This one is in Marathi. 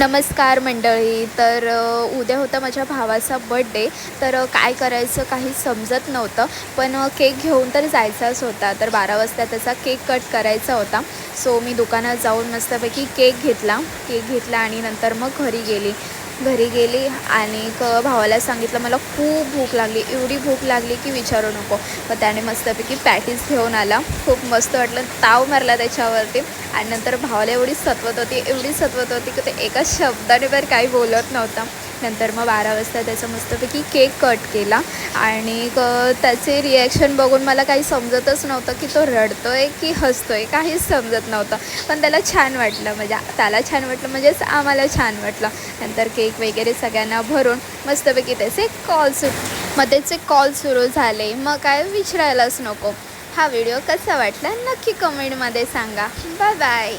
नमस्कार मंडळी. तर उद्या होता माझ्या भावाचा बड्डे. तर काय करायचं काही समजत नव्हतं, पण केक घेऊन तर जायचाच होता. तर 12 वाजता त्याचा केक कट करायचा होता. सो मी दुकानात जाऊन मस्तपैकी केक घेतला आणि नंतर मग घरी गेली आणि भावाला सांगितलं मला खूप भूक लागली, एवढी भूक लागली की विचारू नको. मग त्याने मस्तपैकी पॅटीस घेऊन आला. खूप मस्त वाटलं, ताव मारला त्याच्यावरती. आणि नंतर भावाला एवढी सतवत होती की ते एका शब्दाने पण काही बोलत नव्हता. नंतर मग 12 वाजता त्याचा मस्तपैकी केक कट केला आणि त्याचे रिॲक्शन बघून मला काही समजतच नव्हतं की तो रडतो आहे की हसतो आहे, काहीच समजत नव्हतं. पण त्याला छान वाटलं, म्हणजे त्याला छान वाटलं म्हणजेच आम्हाला छान वाटलं. नंतर केक वगैरे सगळ्यांना भरून मस्तपैकी त्याचे कॉल सुरू झाले. मग काय विचारायलाच नको. हा व्हिडिओ कसा वाटला नक्की कमेंटमध्ये सांगा. Bye bye.